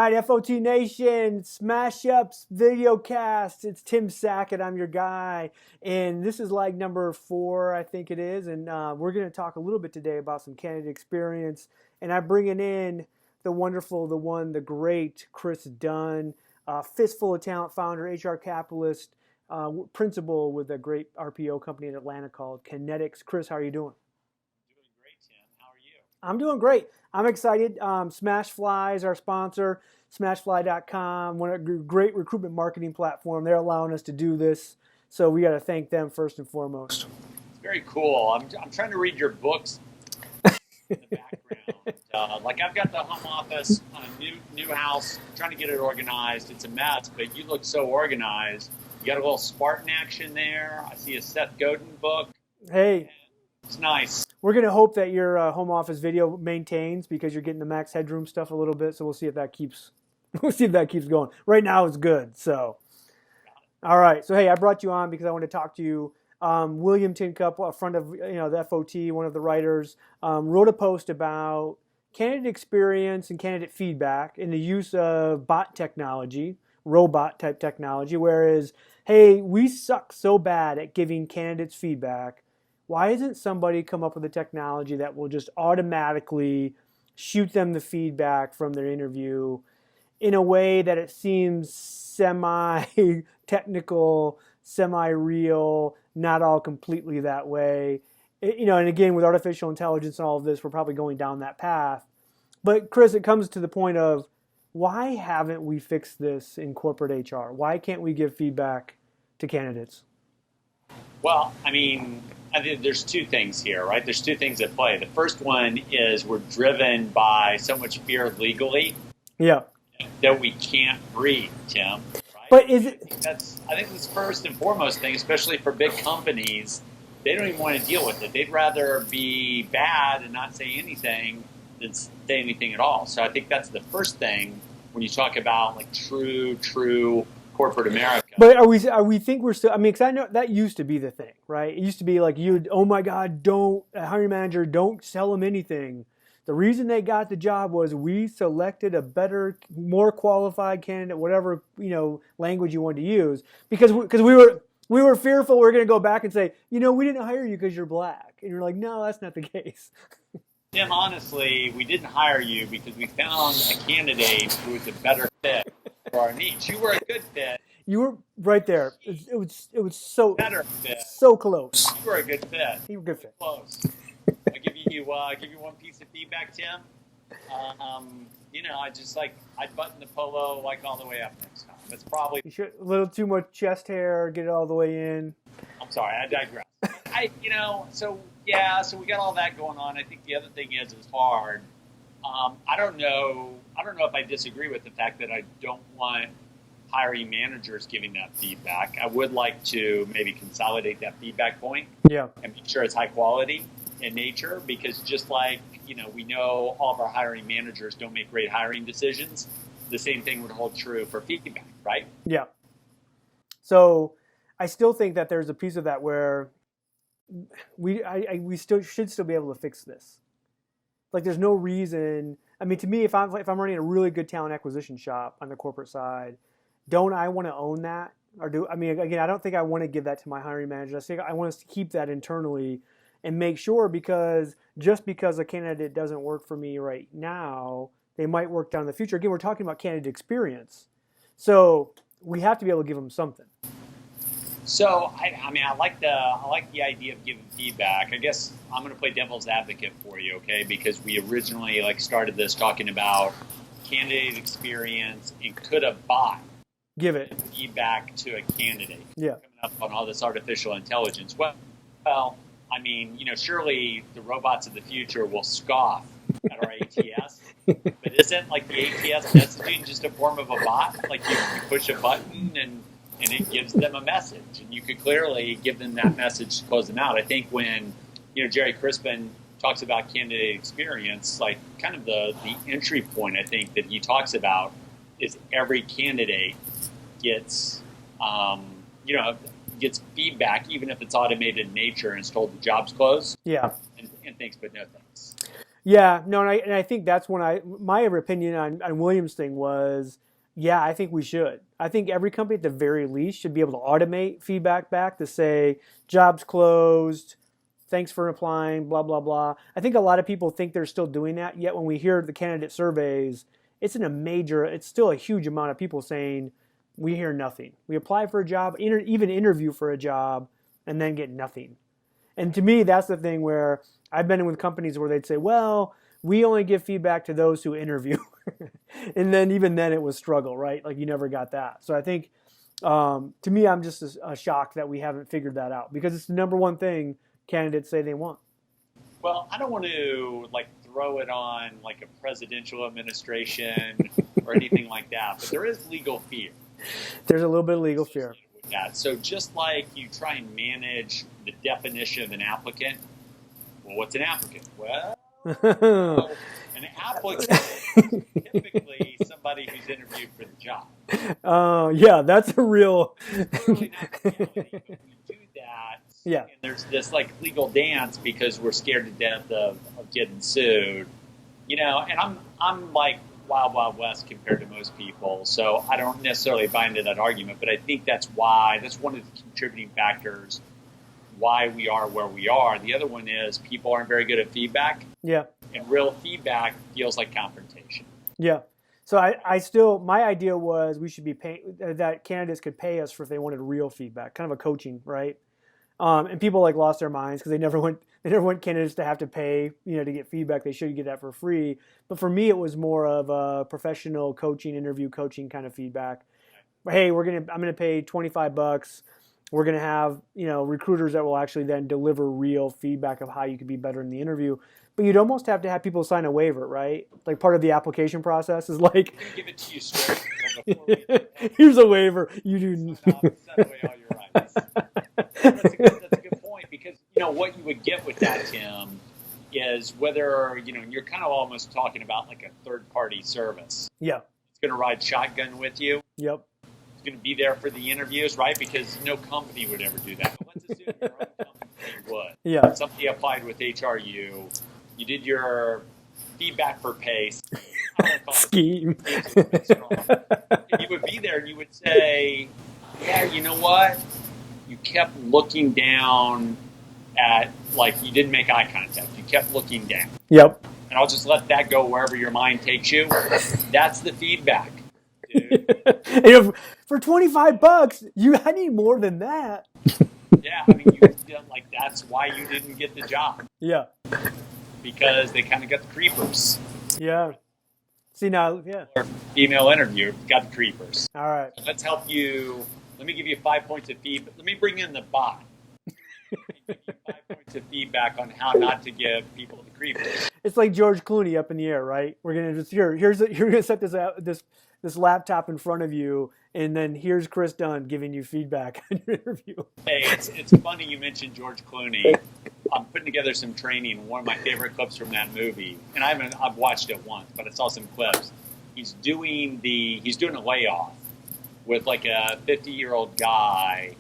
right, FOT Nation, SmashUps video cast. It's Tim Sackett. I'm your guy. And this is like number 4, I think it is. And we're going to talk a little bit today about some candidate experience. And I'm bringing in the wonderful, the one, the great Kris Dunn, fistful of talent founder, HR capitalist, principal with a great RPO company in Atlanta called Kinetix. Kris, how are you doing? Doing great, Tim. How are you? I'm doing great. I'm excited. Smashfly is our sponsor, smashfly.com, one of a great recruitment marketing platform. They're allowing us to do this, so we got to thank them first and foremost. It's very cool. I'm trying to read your books in the background. Like I've got the home office on a new house, trying to get it organized. It's a mess, but you look so organized. You got a little Spartan action there. I see a Seth Godin book. Hey. It's nice. We're going to hope that your home office video maintains because you're getting the max headroom stuff a little bit. So we'll see if that keeps going. Right now it's good. So, all right. So, hey, I brought you on because I want to talk to you. William Tincup, a friend of the FOT, one of the writers, wrote a post about candidate experience and candidate feedback in the use of bot technology, robot type technology. Whereas, hey, we suck so bad at giving candidates feedback. Why isn't somebody come up with a technology that will just automatically shoot them the feedback from their interview in a way that it seems semi-technical, semi-real, not all completely that way? And again, with artificial intelligence and all of this, we're probably going down that path. But Kris, it comes to the point of, why haven't we fixed this in corporate HR? Why can't we give feedback to candidates? Well, I think there's two things here, right? There's two things at play. The first one is we're driven by so much fear legally that we can't breathe, Tim. Right? But is it? I think that's first and foremost thing, especially for big companies. They don't even want to deal with it. They'd rather be bad and not say anything than say anything at all. So I think that's the first thing when you talk about like true corporate America. But are we think we're still? I mean, because I know that used to be the thing, right? It used to be like oh my God, a hiring manager, don't sell them anything. The reason they got the job was we selected a better, more qualified candidate, whatever language you wanted to use, because we were fearful we were going to go back and say, we didn't hire you because you're black, and you're like, no, that's not the case. Tim, honestly, we didn't hire you because we found a candidate who was a better fit for our needs. You were a good fit. You were right there. It was so better fit. So close. You were a good fit. You were a good fit. Close. I'll give you one piece of feedback, Tim. I'd button the polo like all the way up next time. That's probably you should, a little too much chest hair. Get it all the way in. I'm sorry, I digress. So we got all that going on. I think the other thing is it's hard. I don't know if I disagree with the fact that I don't want hiring managers giving that feedback. I would like to maybe consolidate that feedback point and make sure it's high quality in nature, because just like, we know all of our hiring managers don't make great hiring decisions, the same thing would hold true for feedback, right? Yeah. So I still think that there's a piece of that where we should still be able to fix this. Like, there's no reason. I mean, to me, if I'm running a really good talent acquisition shop on the corporate side, don't I want to own that? Again, I don't think I want to give that to my hiring manager. I think I want us to keep that internally and make sure, because just because a candidate doesn't work for me right now, they might work down in the future. Again, we're talking about candidate experience. So we have to be able to give them something. So I like the idea of giving feedback. I guess I'm going to play devil's advocate for you, okay? Because we originally started this talking about candidate experience and could a bot give it feedback to a candidate? Yeah. Coming up on all this artificial intelligence. Well, surely the robots of the future will scoff at our ATS. But isn't the ATS messaging just a form of a bot? Like you push a button and it gives them a message, and you could clearly give them that message to close them out. I think when Jerry Crispin talks about candidate experience, kind of the entry point I think that he talks about is every candidate gets gets feedback, even if it's automated in nature and is told the job's closed. Yeah. And thanks, but no thanks. Yeah, no, and I think that's when my opinion on Williams' thing was, yeah, I think we should. I think every company at the very least should be able to automate feedback back to say, job's closed, thanks for applying, blah, blah, blah. I think a lot of people think they're still doing that, yet when we hear the candidate surveys, it's still a huge amount of people saying, we hear nothing. We apply for a job, even interview for a job, and then get nothing. And to me, that's the thing where I've been in with companies where they'd say, well, we only give feedback to those who interview. And then even then it was struggle, right? Like you never got that. So I think, to me, I'm just shocked that we haven't figured that out because it's the number one thing candidates say they want. Well, I don't want to throw it on a presidential administration or anything like that, but there is legal fear. There's a little bit of legal fear. Yeah. So just like you try and manage the definition of an applicant, well, what's an applicant? Well, an applicant is typically somebody who's interviewed for the job. Yeah, that's a real. It's clearly not the reality, but we do that. Yeah. And there's this legal dance because we're scared to death of getting sued, and I'm Wild Wild West compared to most people, so I don't necessarily buy into that argument, but I think that's one of the contributing factors why we are where we are. The other one is people aren't very good at feedback. Yeah. And real feedback feels like confrontation. Yeah. So my idea was we should be paying, that candidates could pay us for if they wanted real feedback, kind of a coaching, right? And people lost their minds because they never want candidates to have to pay, to get feedback. They should get that for free. But for me, it was more of a professional coaching, interview coaching kind of feedback. Hey, I'm gonna pay $25. We're gonna have recruiters that will actually then deliver real feedback of how you could be better in the interview. But you'd almost have to have people sign a waiver, right? Like part of the application process is I'm gonna give it to you straight. Here's a waiver. You do. Sign away all your rights. That's a good point because what you would get with that, Tim, is whether you're kind of almost talking about a third-party service. Yeah. It's going to ride shotgun with you. Yep. It's going to be there for the interviews, right? Because no company would ever do that. But let's assume your own company would. Yeah. Somebody applied with HRU. You did your feedback for pace scheme. You would be there and you would say, yeah, you know what? You kept looking down at, you didn't make eye contact. You kept looking down. Yep. And I'll just let that go wherever your mind takes you. That's the feedback, dude. For $25, I need more than that. Yeah, that's why you didn't get the job. Yeah. Because they kind of got the creepers. Yeah. See now, yeah. Or female interview got the creepers. All right. So let's help you. Let me give you 5 points of feedback. Let me bring in the bot. Let me give you 5 points of feedback on how not to give people the creepers. It's like George Clooney up in the air, right? We're gonna just you're gonna set this laptop in front of you, and then here's Kris Dunn giving you feedback on your interview. Hey, it's funny you mentioned George Clooney. I'm putting together some training. One of my favorite clips from that movie, and I've watched it once, but I saw some clips. He's doing a layoff with a 50-year-old guy,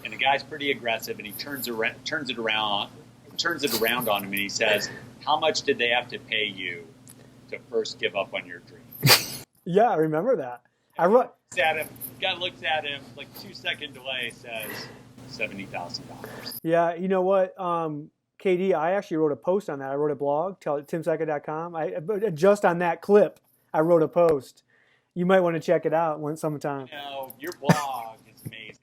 and the guy's pretty aggressive, and he turns it around on him, and he says, "How much did they have to pay you to first give up on your dream?" Yeah, I remember that. Guy looks at him, 2-second delay, says $70,000. Yeah, you know what, KD, I actually wrote a post on that. I wrote a blog, timsecca.com. Just on that clip, I wrote a post. You might want to check it out sometime. Your blog is amazing.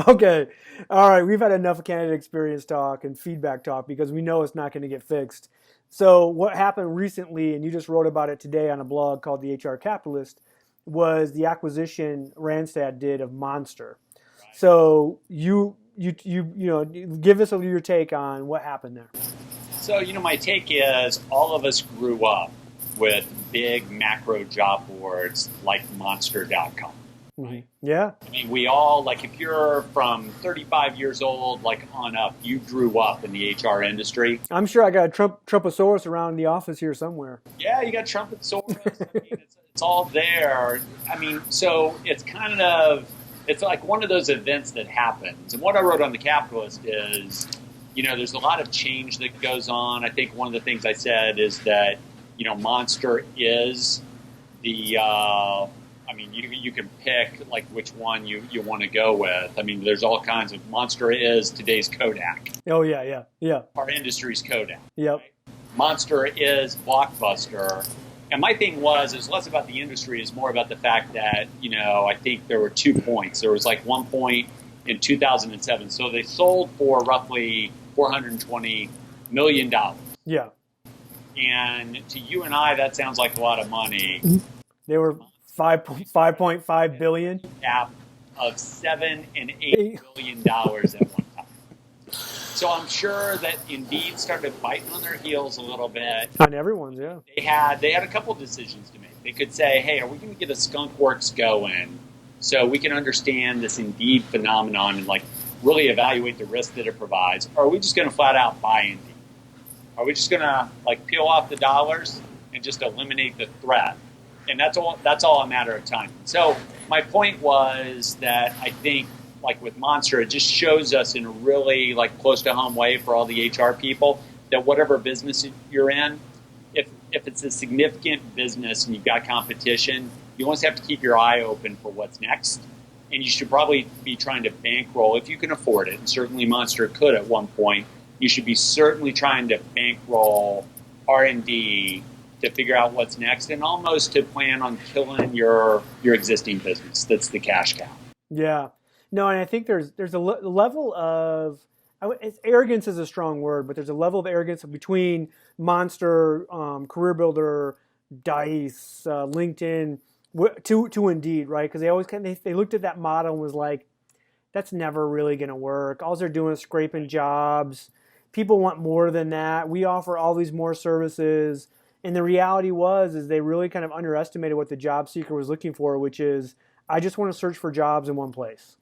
Okay. All right. We've had enough candidate experience talk and feedback talk because we know it's not going to get fixed. So what happened recently, and you just wrote about it today on a blog called The HR Capitalist, was the acquisition Randstad did of Monster. Right. So you give us your take on what happened there. So, my take is all of us grew up with big macro job boards like Monster.com. Right? Yeah. I mean, we all, if you're from 35 years old, on up, you grew up in the HR industry. I'm sure I got a Trumposaurus around the office here somewhere. Yeah, you got Trumposaurus. I mean, it's all there. I mean, so it's it's like one of those events that happens. And what I wrote on The Capitalist is there's a lot of change that goes on. I think one of the things I said is that, Monster is the, you can pick like which one you want to go with. I mean, there's all kinds of, Monster is today's Kodak. Oh, yeah. Our industry's Kodak. Yep. Right? Monster is Blockbuster. And my thing is less about the industry, it's more about the fact that, I think there were 2 points. There was like one point in 2007. So they sold for roughly $420 million. Yeah. And to you and I, that sounds like a lot of money. They were 5.5 billion. Gap of $7 and $8 billion at one time. So I'm sure that Indeed started biting on their heels a little bit. On everyone's, yeah. They had a couple decisions to make. They could say, hey, are we going to get a skunk works going so we can understand this Indeed phenomenon and like really evaluate the risk that it provides? Or are we just going to flat out buy Indeed? Are we just going to like peel off the dollars and just eliminate the threat? And that's all a matter of time. So my point was that I think like with Monster, it just shows us in a really like close to home way for all the HR people that whatever business you're in, if it's a significant business and you've got competition, you always have to keep your eye open for what's next. And you should probably be trying to bankroll, if you can afford it, and certainly Monster could at one point, you should be certainly trying to bankroll R&D to figure out what's next and almost to plan on killing your existing business. That's the cash cow. Yeah. No, and I think there's a level of, arrogance is a strong word, but there's a level of arrogance between Monster, Career Builder, Dice, LinkedIn, to Indeed, right? Because they always they looked at that model and was like, that's never really going to work. All they're doing is scraping jobs. People want more than that. We offer all these more services. And the reality is they really kind of underestimated what the job seeker was looking for, which is, I just want to search for jobs in one place.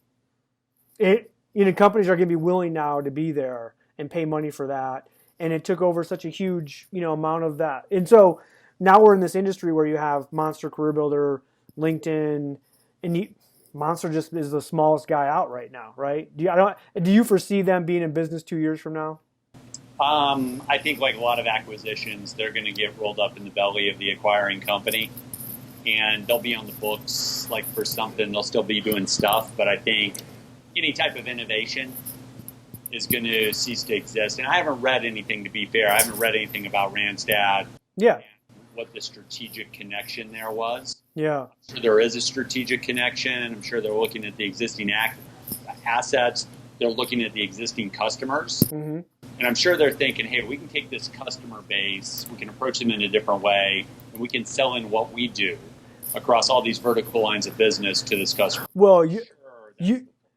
Companies are going to be willing now to be there and pay money for that. And it took over such a huge, amount of that. And so now we're in this industry where you have Monster, Career Builder, LinkedIn, and Monster just is the smallest guy out right now, right? Do you foresee them being in business 2 years from now? I think like a lot of acquisitions, they're going to get rolled up in the belly of the acquiring company. And they'll be on the books like for something. They'll still be doing stuff. But I think any type of innovation is going to cease to exist. And I haven't read anything, to be fair. I haven't read anything about Randstad. Yeah. And what the strategic connection there was. Yeah. I'm sure there is a strategic connection. I'm sure they're looking at the existing assets. They're looking at the existing customers. Mm-hmm. And I'm sure they're thinking, hey, we can take this customer base, we can approach them in a different way, and we can sell in what we do across all these vertical lines of business to this customer. Well, you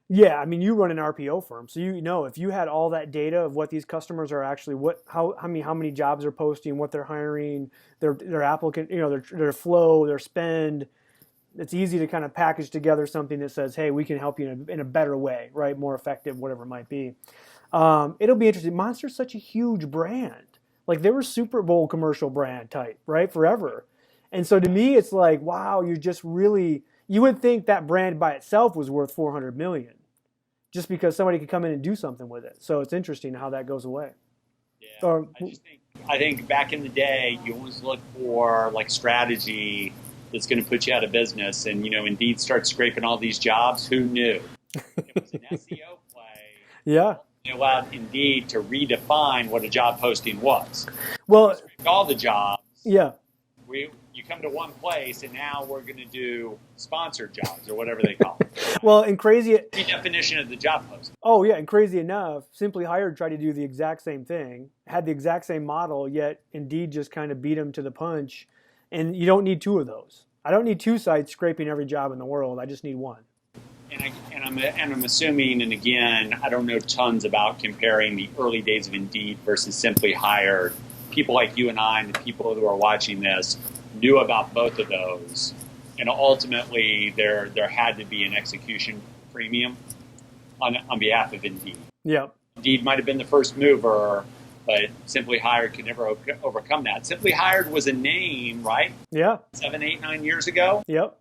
run an RPO firm, so if you had all that data of what these customers are actually, how many jobs they're posting, what they're hiring, their applicant, their flow, their spend. It's easy to kind of package together something that says, hey, we can help you in a better way, right? More effective, whatever it might be. It'll be interesting. Monster's such a huge brand. Like they were Super Bowl commercial brand type, right? Forever. And so to me, it's like, wow, you would think that brand by itself was worth $400 million just because somebody could come in and do something with it. So it's interesting how that goes away. Yeah. I think back in the day, you always look for like strategy that's going to put you out of business. And, Indeed starts scraping all these jobs. Who knew? It was an SEO play. Yeah. It allowed Indeed to redefine what a job posting was. Well, all the jobs. Yeah. You come to one place, and now we're going to do sponsored jobs or whatever they call it. Well, and crazy. The definition of the job posting. Oh yeah, and crazy enough, Simply Hired tried to do the exact same thing, had the exact same model, yet Indeed just kind of beat them to the punch. And you don't need two of those. I don't need two sites scraping every job in the world. I just need one. And I'm assuming, and again, I don't know tons about comparing the early days of Indeed versus Simply Hired. People like you and I and the people who are watching this knew about both of those. And ultimately, there had to be an execution premium on behalf of Indeed. Yeah. Indeed might have been the first mover, but Simply Hired could never overcome that. Simply Hired was a name, right? Yeah. 7, 8, 9 years ago. Yep.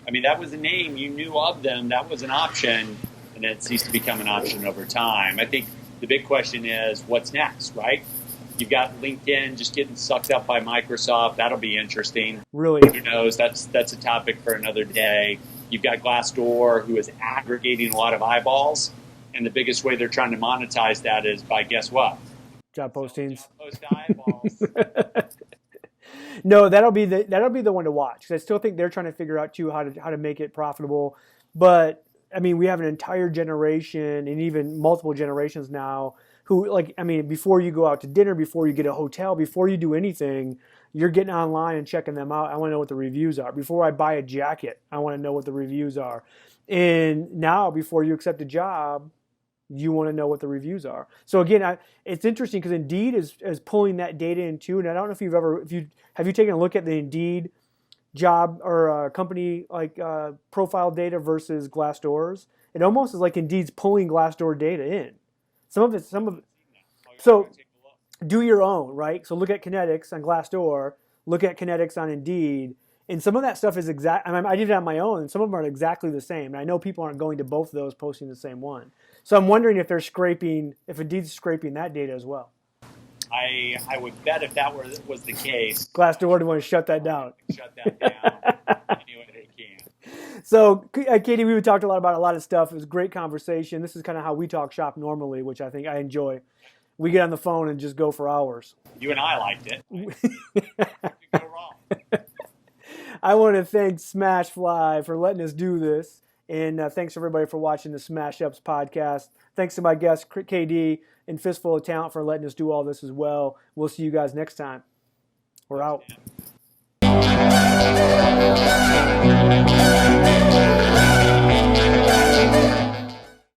I mean, that was a name. You knew of them. That was an option, and it ceased to become an option over time. I think The big question is what's next, right? You've got LinkedIn just getting sucked up by Microsoft. That'll be interesting. Really? Who knows? That's a topic for another day. You've got Glassdoor, who is aggregating a lot of eyeballs, and the biggest way they're trying to monetize that is by, guess what? Job postings. Job post eyeballs. No, that'll be the one to watch. 'Cause I still think they're trying to figure out too how to make it profitable. But I mean, we have an entire generation and even multiple generations now who, like, I mean, before you go out to dinner, before you get a hotel, before you do anything, you're getting online and checking them out. I want to know what the reviews are. Before I buy a jacket, I want to know what the reviews are. And now, before you accept a job, you want to know what the reviews are. So again, it's interesting because Indeed is pulling that data in too. And I don't know if have you taken a look at the Indeed job or company like profile data versus Glassdoor's? It almost is like Indeed's pulling Glassdoor data in. Some of it. So do your own, right? So look at Kinetix on Glassdoor, look at Kinetix on Indeed, and some of that stuff is exact. I mean, I did it on my own, and some of them are exactly the same. And I know people aren't going to both of those posting the same one. So I'm wondering if Indeed's scraping that data as well. I would bet if that was the case, Glassdoor would want to shut that down. Shut that down any way they can. So, Katie, we talked a lot about a lot of stuff. It was a great conversation. This is kind of how we talk shop normally, which I think I enjoy. We get on the phone and just go for hours. You and I liked it. What could go wrong? I want to thank Smashfly for letting us do this. And thanks everybody for watching the SmashUps podcast. Thanks to my guest, KD, and Fistful of Talent for letting us do all this as well. We'll see you guys next time. We're out.